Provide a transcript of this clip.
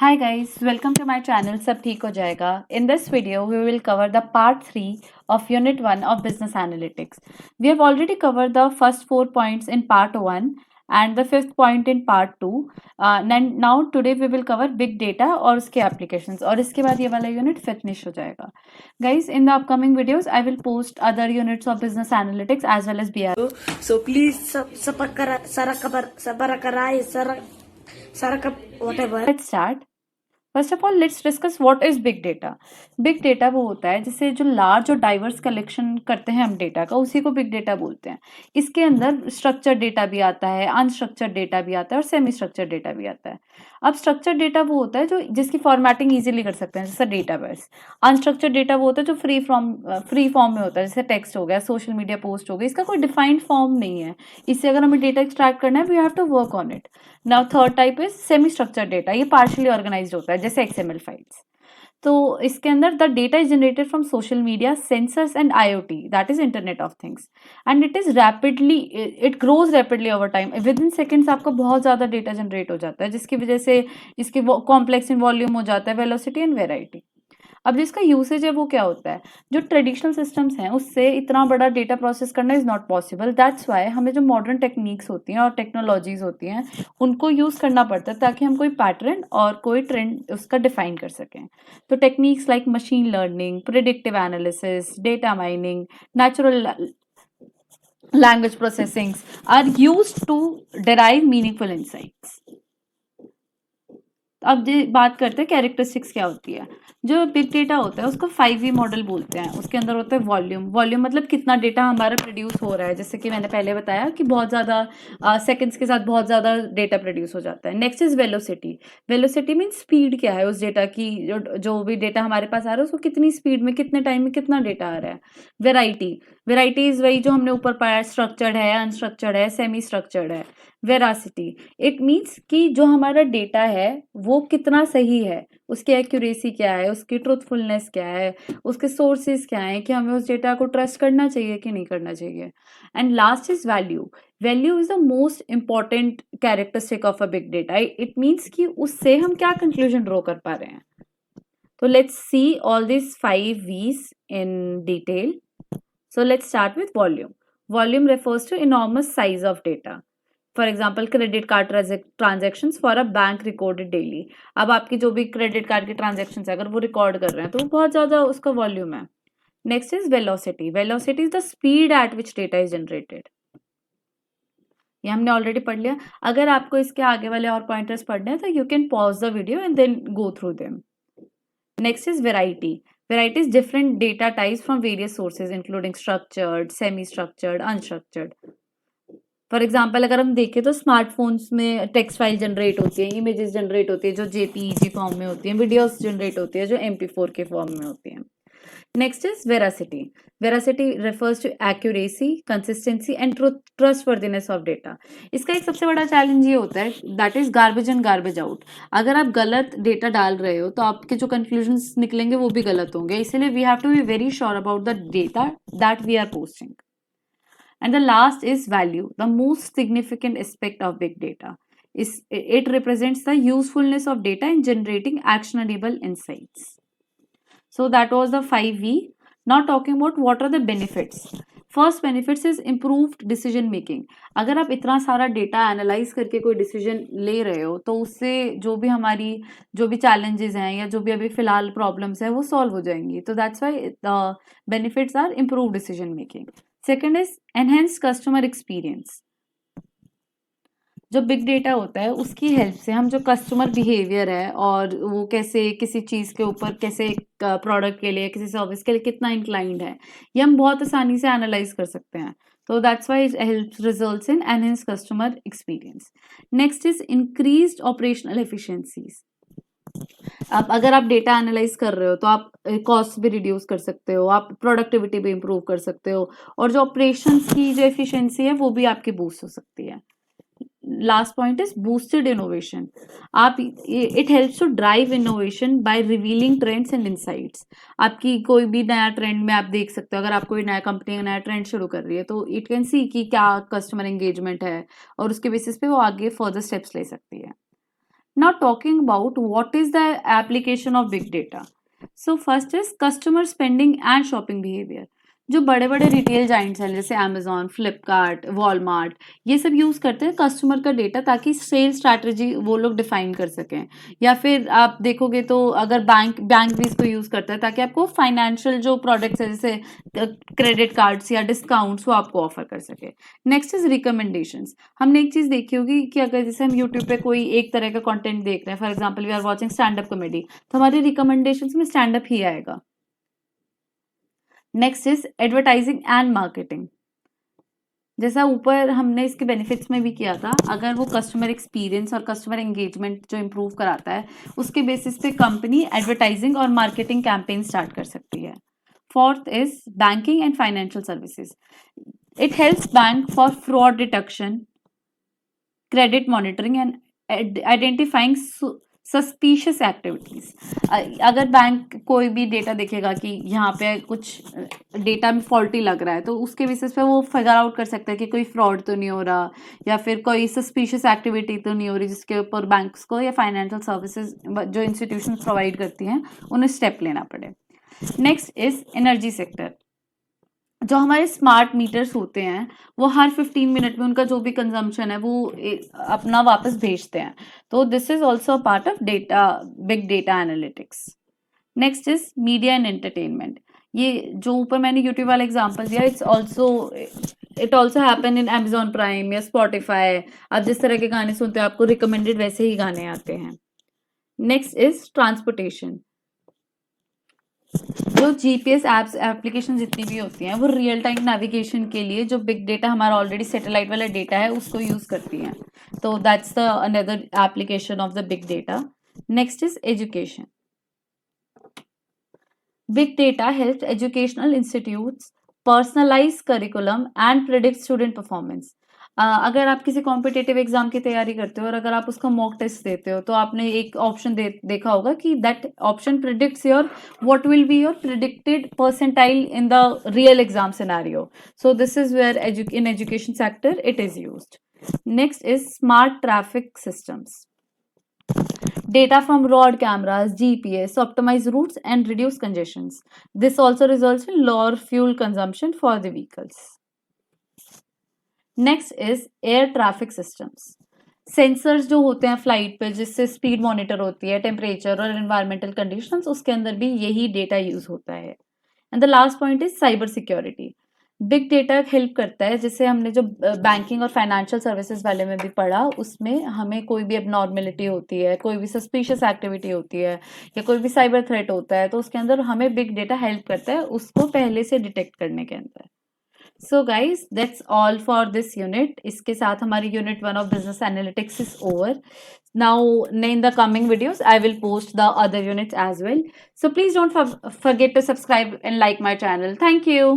Hi guys, welcome to my channel सब ठीक हो जाएगा. In this video, we will cover the part 3 of Unit 1 of Business Analytics. We have already covered the first 4 points in part 1 and the 5th point in part 2. Now today we will cover Big Data और उसके applications और इसके बाद ये वाला unit finish हो जाएगा. Guys, in the upcoming videos, I will post other units of Business Analytics as well as BI. So please whatever. Let's start. First of all let's discuss what is big data. Big data वो होता है जिसे जो large और diverse collection करते हैं हम data का, उसी को बिग डेटा बोलते हैं. इसके अंदर स्ट्रक्चर्ड डेटा भी आता है, अनस्ट्रक्चर्ड डेटा भी आता है और सेमी स्ट्रक्चर्ड डेटा भी आता है. अब स्ट्रक्चर्ड डेटा वो होता है जो जिसकी फॉर्मेटिंग इजीली कर सकते हैं, जैसे डेटाबेस. अनस्ट्रक्चर्ड डेटा वो होता है जो फ्री फॉर्म में होता है, जैसे टेक्स्ट हो गया, सोशल मीडिया पोस्ट हो गई. इसका कोई डिफाइंड फॉर्म नहीं है. इससे अगर हमें डेटा एक्सट्रैक्ट करना है, we have to work on it. Now third type is semi structured data. ये पार्शियली ऑर्गेनाइज्ड होता है, जैसे XML फाइल्स. तो इसके अंदर the data is generated from social media, sensors and IoT, that is internet of things, and it grows rapidly over time. Within seconds आपको बहुत ज़्यादा डेटा जनरेट हो जाता है, जिसकी वजह से इसके कॉम्प्लेक्स इन वॉल्यूम हो जाता है, वेलोसिटी एंड वेराइटी. अब जिसका यूसेज है वो क्या होता है, जो ट्रेडिशनल सिस्टम्स हैं उससे इतना बड़ा डेटा प्रोसेस करना is not possible. That's why हमें जो मॉडर्न टेक्निक्स होती हैं और टेक्नोलॉजीज होती हैं उनको यूज़ करना पड़ता है ताकि हम कोई पैटर्न और कोई ट्रेंड उसका डिफाइन कर सकें. तो techniques like machine learning, predictive analysis, data mining, natural language processing are used to derive meaningful insights. अब बात करते हैं कैरेक्टरिस्टिक्स क्या होती है. जो बिग डेटा होता है उसको 5V मॉडल बोलते हैं. उसके अंदर होता है वॉल्यूम मतलब कितना डेटा हमारा प्रोड्यूस हो रहा है, जैसे कि मैंने पहले बताया कि बहुत ज़्यादा सेकंड्स के साथ बहुत ज़्यादा डेटा प्रोड्यूस हो जाता है. Next is velocity mean speed क्या है उस डेटा की, जो भी डेटा हमारे पास आ रहा है उसको कितनी स्पीड में, कितने टाइम में कितना डेटा आ रहा है. वेराइटी इज वही जो हमने ऊपर पढ़ा है, स्ट्रक्चर्ड है, अनस्ट्रक्चर्ड है, सेमी स्ट्रक्चर्ड है. वेरासिटी इट मीन्स कि जो हमारा डेटा है वो कितना सही है, उसकी एक्यूरेसी क्या है, उसकी ट्रूथफुलनेस क्या है, उसके सोर्सेज क्या हैं, कि हमें उस डेटा को ट्रस्ट करना चाहिए कि नहीं करना चाहिए. And last is value is the most important characteristic of a big data. It means कि उससे हम क्या कंक्लूजन ड्रॉ कर पा रहे हैं. तो let's see all this 5 V's in detail. So let's start with volume. Volume refers to enormous size of data. For example credit card transaction for a bank recorded daily. अब आपकी जो भी credit card की transaction है अगर वो record कर रहे हैं तो वो बहुत ज़्यादा उसका वॉल्यूम है. Next is velocity is the speed at which data is generated. ये हमने ऑलरेडी पढ़ लिया. अगर आपको इसके आगे वाले और पॉइंटर्स पढ़ने हैं तो you can pause the video and then go through them. Next is variety is different data types from various sources including structured, semi structured, unstructured. For example अगर हम देखें तो स्मार्टफोन्स में टेक्स्ट फाइल जनरेट होती है, images generate होती है जो JPEG फॉर्म में होती है, वीडियोस जनरेट होती है जो MP4 के फॉर्म में होती है. Next is veracity refers to accuracy, consistency and trustworthiness of data. इसका एक सबसे बड़ा चैलेंज ये होता है, that is garbage in garbage out. अगर आप गलत डेटा डाल रहे हो तो आपके जो कंक्लूजन्स निकलेंगे वो भी गलत होंगे. इसीलिए we have to be very sure about the data that we are posting. And the last is value, the most significant aspect of big data. It represents the usefulness of data in generating actionable insights. So that was the 5V. Now talking about what are the benefits. First benefits is improved decision making. अगर आप इतना सारा data analyse करके कोई decision ले रहे हो तो उससे जो भी चैलेंजेस हैं या जो भी अभी फिलहाल प्रॉब्लम्स हैं वो सॉल्व हो जाएंगी. तो that's why the benefits are improve decision making. Second is enhance customer experience. जो बिग डेटा होता है उसकी हेल्प से हम जो कस्टमर बिहेवियर है और वो कैसे किसी चीज़ के ऊपर, कैसे प्रोडक्ट के लिए, किसी सर्विस के लिए कितना इंक्लाइंड है, ये हम बहुत आसानी से एनालाइज कर सकते हैं. तो that's why it helps results in enhance customer experience. Next is increased operational efficiencies. अब अगर आप डेटा एनालाइज कर रहे हो तो आप कॉस्ट भी रिड्यूस कर सकते हो, आप प्रोडक्टिविटी भी इम्प्रूव कर सकते हो और जो ऑपरेशंस की जो एफिशिएंसी है वो भी आपकी बूस्ट हो सकती है. Last point is boosted innovation. It helps to drive innovation by revealing trends and insights. आपकी कोई भी नया ट्रेंड में आप देख सकते हो. अगर आप कोई नया कंपनी नया ट्रेंड शुरू कर रही है तो इट कैन सी कि क्या कस्टमर एंगेजमेंट है और उसके बेसिस पे वो आगे फर्दर स्टेप्स ले सकती है. Now talking about what is the application of big data. So first is customer spending and shopping behavior. जो बड़े बड़े रिटेल जाइंट्स हैं जैसे अमेजोन, फ्लिपकार्ट, वॉलमार्ट, ये सब यूज करते हैं कस्टमर का डेटा ताकि सेल स्ट्रैटेजी वो लोग डिफाइन कर सकें। या फिर आप देखोगे तो अगर बैंक भी इसको यूज करता है ताकि आपको फाइनेंशियल जो प्रोडक्ट्स है जैसे क्रेडिट कार्ड्स या डिस्काउंट्स वो आपको ऑफर कर सके। Next is recommendations. हमने एक चीज देखी होगी कि अगर जैसे हम यूट्यूब पे कोई एक तरह का कंटेंट देख रहे हैं, for example we are watching stand up comedy, तो हमारी रिकमेंडेशंस में स्टैंड अप ही आएगा। Next is advertising and marketing. जैसा ऊपर हमने इसके बेनिफिट्स में भी किया था, अगर वो कस्टमर एक्सपीरियंस और कस्टमर एंगेजमेंट जो इम्प्रूव कराता है उसके बेसिस पे कंपनी एडवर्टाइजिंग और मार्केटिंग कैंपेन स्टार्ट कर सकती है। Fourth is banking and financial services. It helps bank for fraud detection, credit monitoring and identifying suspicious activities. अगर बैंक कोई भी डेटा देखेगा कि यहाँ पे कुछ डेटा में फॉल्टी लग रहा है तो उसके बेसिस पे वो फिगर आउट कर सकता है कि कोई फ्रॉड तो नहीं हो रहा या फिर कोई सस्पिशियस एक्टिविटी तो नहीं हो रही जिसके ऊपर बैंक्स को या फाइनेंशियल सर्विसेज जो इंस्टीट्यूशन प्रोवाइड करती हैं उन्हें स्टेप लेना पड़े। Next is energy sector. जो हमारे स्मार्ट मीटर्स होते हैं वो हर 15 मिनट में उनका जो भी कंजम्पशन है वो अपना वापस भेजते हैं, तो this is also part of data, big data analytics. Next is media and entertainment. ये जो ऊपर मैंने यूट्यूब वाला एग्जांपल दिया, it also happen in Amazon prime या स्पॉटिफाई। आप जिस तरह के गाने सुनते हैं आपको रिकमेंडेड वैसे ही गाने आते हैं। Next is transportation. जो जीपीएस एप्स एप्लीकेशन जितनी भी होती हैं वो रियल टाइम नेविगेशन के लिए जो बिग डेटा हमारा ऑलरेडी सैटेलाइट वाला डेटा है उसको यूज करती हैं, तो that's the another application of the big data. Next is education. Big data helps educational institutes personalise curriculum and predict student performance. अगर आप किसी कॉम्पिटेटिव एग्जाम की तैयारी करते हो और अगर आप उसका मॉक टेस्ट देते हो तो आपने एक ऑप्शन देखा होगा कि that option predicts your what will be your predicted percentile in the real exam scenario. So this is where in education sector it is used. Next is smart traffic systems. Data from road cameras, GPS, optimize routes and reduce congestions. This also results in lower fuel consumption for the vehicles. Next is air traffic systems. Sensors जो होते हैं flight पे जिससे speed monitor होती है, temperature और environmental conditions, उसके अंदर भी यही डेटा यूज होता है। And the last point is cyber security. Big data help करता है, जिससे हमने जो बैंकिंग और फाइनेंशियल सर्विसेज वाले में भी पढ़ा, उसमें हमें कोई भी एबनॉर्मेलिटी होती है, कोई भी सस्पिशियस एक्टिविटी होती है या कोई भी साइबर थ्रेट होता है तो उसके अंदर हमें बिग डेटा हेल्प करता है उसको पहले से डिटेक्ट करने के अंदर। So guys that's all for this unit. इसके साथ हमारी unit 1 of business analytics is over. Now in the coming videos I will post the other units as well, so please don't forget to subscribe and like my channel. Thank you.